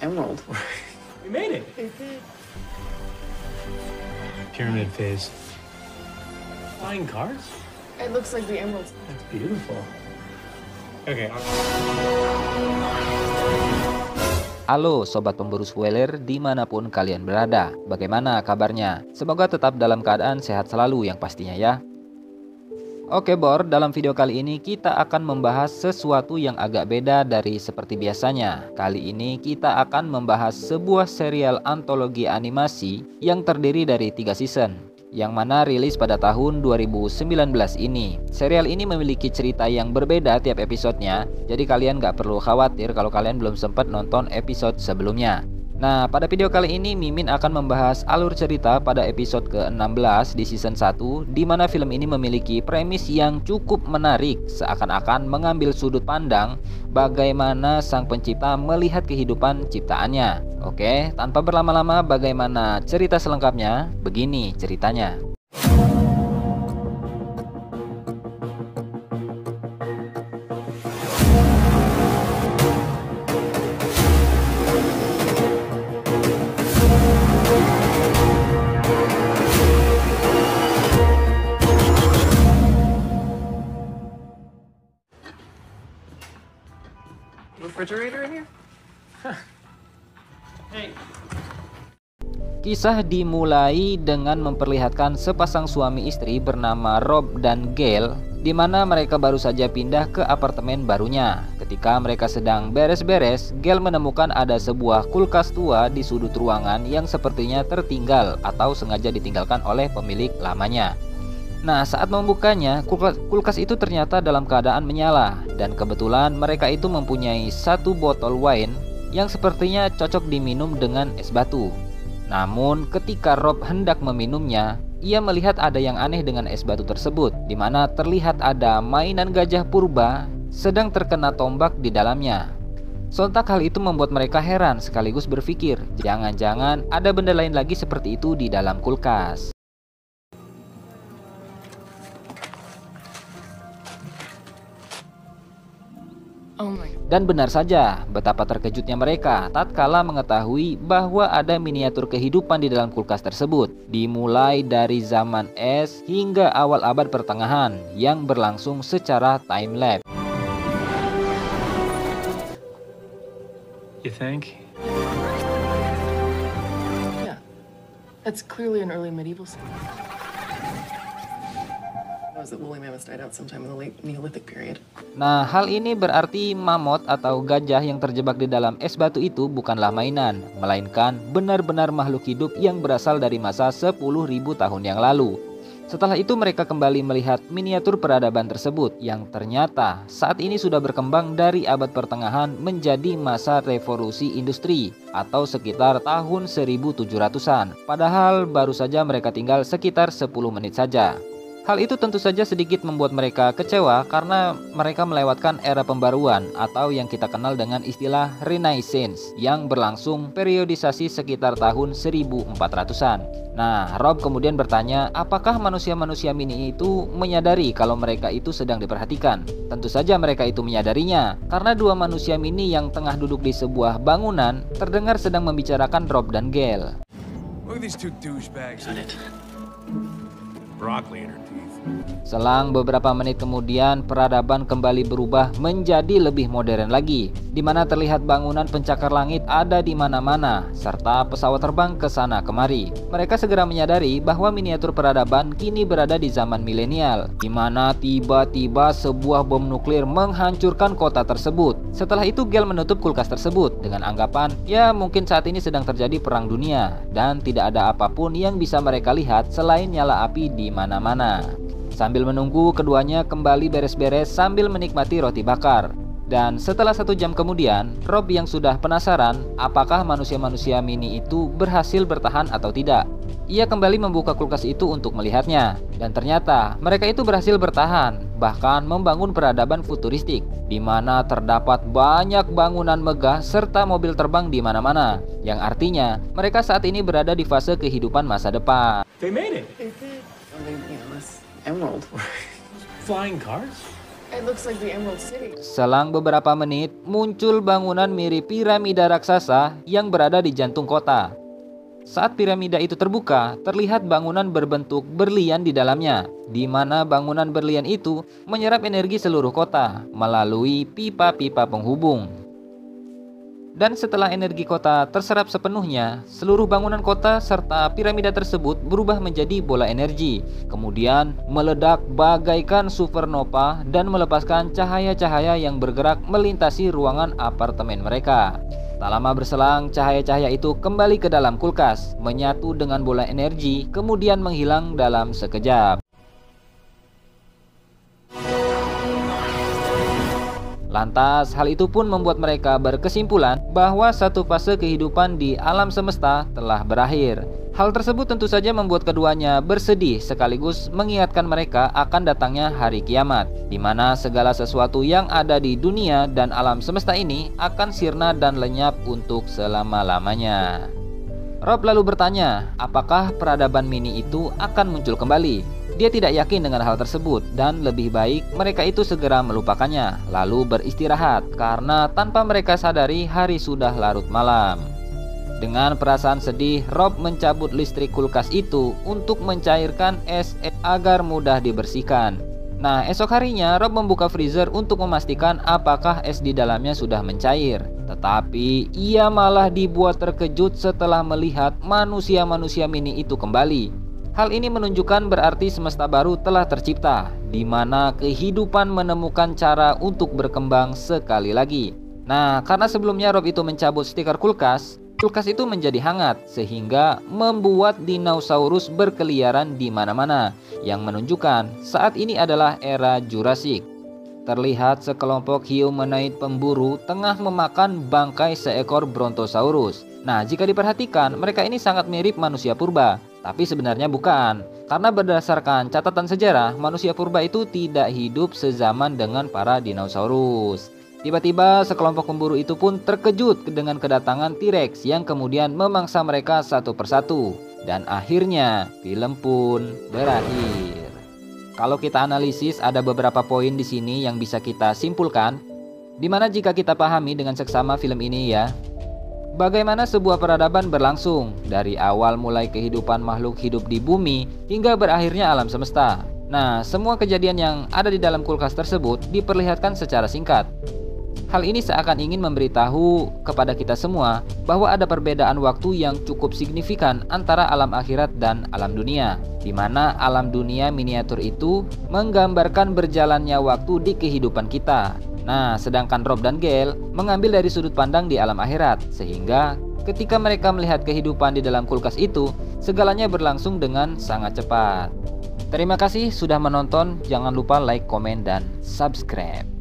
emerald. We made it. Pyramid phase. Flying cars? It looks like the emeralds. That's beautiful. Okay. Halo Sobat Pemburu Spoiler dimanapun kalian berada. Bagaimana kabarnya? Semoga tetap dalam keadaan sehat selalu yang pastinya ya. Oke Bor, dalam video kali ini kita akan membahas sesuatu yang agak beda dari seperti biasanya. Kali ini kita akan membahas sebuah serial antologi animasi yang terdiri dari 3 season, yang mana rilis pada tahun 2019 ini. Serial ini memiliki cerita yang berbeda tiap episodenya, jadi kalian gak perlu khawatir kalau kalian belum sempat nonton episode sebelumnya. Nah, pada video kali ini Mimin akan membahas alur cerita pada episode ke-16 di season 1, di mana film ini memiliki premis yang cukup menarik, seakan-akan mengambil sudut pandang bagaimana sang pencipta melihat kehidupan ciptaannya. Oke, tanpa berlama-lama, bagaimana cerita selengkapnya? Begini ceritanya. Refrigerator in here? Hey. Kisah dimulai dengan memperlihatkan sepasang suami istri bernama Rob dan Gail, di mana mereka baru saja pindah ke apartemen barunya. Ketika mereka sedang beres-beres, Gail menemukan ada sebuah kulkas tua di sudut ruangan yang sepertinya tertinggal atau sengaja ditinggalkan oleh pemilik lamanya. Nah, saat membukanya, kulkas itu ternyata dalam keadaan menyala, dan kebetulan mereka itu mempunyai satu botol wine yang sepertinya cocok diminum dengan es batu. Namun ketika Rob hendak meminumnya, ia melihat ada yang aneh dengan es batu tersebut, di mana terlihat ada mainan gajah purba sedang terkena tombak di dalamnya. Sontak hal itu membuat mereka heran sekaligus berpikir, jangan-jangan ada benda lain lagi seperti itu di dalam kulkas. Oh my God. Dan benar saja, betapa terkejutnya mereka tatkala mengetahui bahwa ada miniatur kehidupan di dalam kulkas tersebut, dimulai dari zaman es hingga awal abad pertengahan yang berlangsung secara time-lapse. You think? Yeah. That's clearly an early medieval scene. That woolly mammoths died out sometime in the late Neolithic period. Nah, hal ini berarti mammoth atau gajah yang terjebak di dalam es batu itu bukanlah mainan, melainkan benar-benar makhluk hidup yang berasal dari masa 10.000 tahun yang lalu. Setelah itu mereka kembali melihat miniatur peradaban tersebut yang ternyata saat ini sudah berkembang dari abad pertengahan menjadi masa revolusi industri atau sekitar tahun 1700-an. Padahal baru saja mereka tinggal sekitar 10 menit saja. Hal itu tentu saja sedikit membuat mereka kecewa karena mereka melewatkan era pembaruan atau yang kita kenal dengan istilah Renaissance yang berlangsung periodisasi sekitar tahun 1400-an. Nah, Rob kemudian bertanya, apakah manusia-manusia mini itu menyadari kalau mereka itu sedang diperhatikan? Tentu saja mereka itu menyadarinya, karena dua manusia mini yang tengah duduk di sebuah bangunan terdengar sedang membicarakan Rob dan Gail. Look at these two douchebags. Broccoli in her teeth. Selang beberapa menit kemudian, peradaban kembali berubah menjadi lebih modern lagi, di mana terlihat bangunan pencakar langit ada di mana-mana, serta pesawat terbang ke sana kemari. Mereka segera menyadari bahwa miniatur peradaban kini berada di zaman milenial, di mana tiba-tiba sebuah bom nuklir menghancurkan kota tersebut. Setelah itu Gail menutup kulkas tersebut dengan anggapan, ya mungkin saat ini sedang terjadi perang dunia, dan tidak ada apapun yang bisa mereka lihat selain nyala api di mana-mana. Sambil menunggu, keduanya kembali beres-beres sambil menikmati roti bakar. Dan setelah 1 jam kemudian, Rob yang sudah penasaran apakah manusia-manusia mini itu berhasil bertahan atau tidak, ia kembali membuka kulkas itu untuk melihatnya. Dan ternyata mereka itu berhasil bertahan, bahkan membangun peradaban futuristik, di mana terdapat banyak bangunan megah serta mobil terbang di mana-mana, yang artinya mereka saat ini berada di fase kehidupan masa depan. They made it. This emerald. Flying cars? It looks like the Emerald City. Selang beberapa menit, muncul bangunan mirip piramida raksasa yang berada di jantung kota. Saat piramida itu terbuka, terlihat bangunan berbentuk berlian di dalamnya, di mana bangunan berlian itu menyerap energi seluruh kota melalui pipa-pipa penghubung. Dan setelah energi kota terserap sepenuhnya, seluruh bangunan kota serta piramida tersebut berubah menjadi bola energi, kemudian meledak bagaikan supernova dan melepaskan cahaya-cahaya yang bergerak melintasi ruangan apartemen mereka. Tak lama berselang, cahaya-cahaya itu kembali ke dalam kulkas, menyatu dengan bola energi, kemudian menghilang dalam sekejap. Lantas, hal itu pun membuat mereka berkesimpulan bahwa satu fase kehidupan di alam semesta telah berakhir. Hal tersebut tentu saja membuat keduanya bersedih sekaligus mengingatkan mereka akan datangnya hari kiamat, di mana segala sesuatu yang ada di dunia dan alam semesta ini akan sirna dan lenyap untuk selama-lamanya. Rob lalu bertanya, apakah peradaban mini itu akan muncul kembali? Dia tidak yakin dengan hal tersebut dan lebih baik mereka itu segera melupakannya, lalu beristirahat karena tanpa mereka sadari hari sudah larut malam. Dengan perasaan sedih, Rob mencabut listrik kulkas itu untuk mencairkan es agar mudah dibersihkan. Nah, esok harinya Rob membuka freezer untuk memastikan apakah es di dalamnya sudah mencair. Tetapi ia malah dibuat terkejut setelah melihat manusia-manusia mini itu kembali. Hal ini menunjukkan berarti semesta baru telah tercipta, di mana kehidupan menemukan cara untuk berkembang sekali lagi. Nah, karena sebelumnya Rob itu mencabut stiker kulkas itu menjadi hangat sehingga membuat dinosaurus berkeliaran di mana-mana, yang menunjukkan saat ini adalah era Jurassic. Terlihat sekelompok humanoid pemburu tengah memakan bangkai seekor Brontosaurus. Nah, jika diperhatikan, mereka ini sangat mirip manusia purba, tapi sebenarnya bukan. Karena berdasarkan catatan sejarah, manusia purba itu tidak hidup sezaman dengan para dinosaurus. Tiba-tiba sekelompok pemburu itu pun terkejut dengan kedatangan T-Rex yang kemudian memangsa mereka satu persatu. Dan akhirnya film pun berakhir. Kalau kita analisis, ada beberapa poin di sini yang bisa kita simpulkan, dimana jika kita pahami dengan seksama film ini ya, bagaimana sebuah peradaban berlangsung dari awal mulai kehidupan makhluk hidup di bumi hingga berakhirnya alam semesta. Nah, semua kejadian yang ada di dalam kulkas tersebut diperlihatkan secara singkat. Hal ini seakan ingin memberitahu kepada kita semua bahwa ada perbedaan waktu yang cukup signifikan antara alam akhirat dan alam dunia, di mana alam dunia miniatur itu menggambarkan berjalannya waktu di kehidupan kita. Nah, sedangkan Rob dan Gail mengambil dari sudut pandang di alam akhirat, sehingga ketika mereka melihat kehidupan di dalam kulkas itu, segalanya berlangsung dengan sangat cepat. Terima kasih sudah menonton, jangan lupa like, komen, dan subscribe.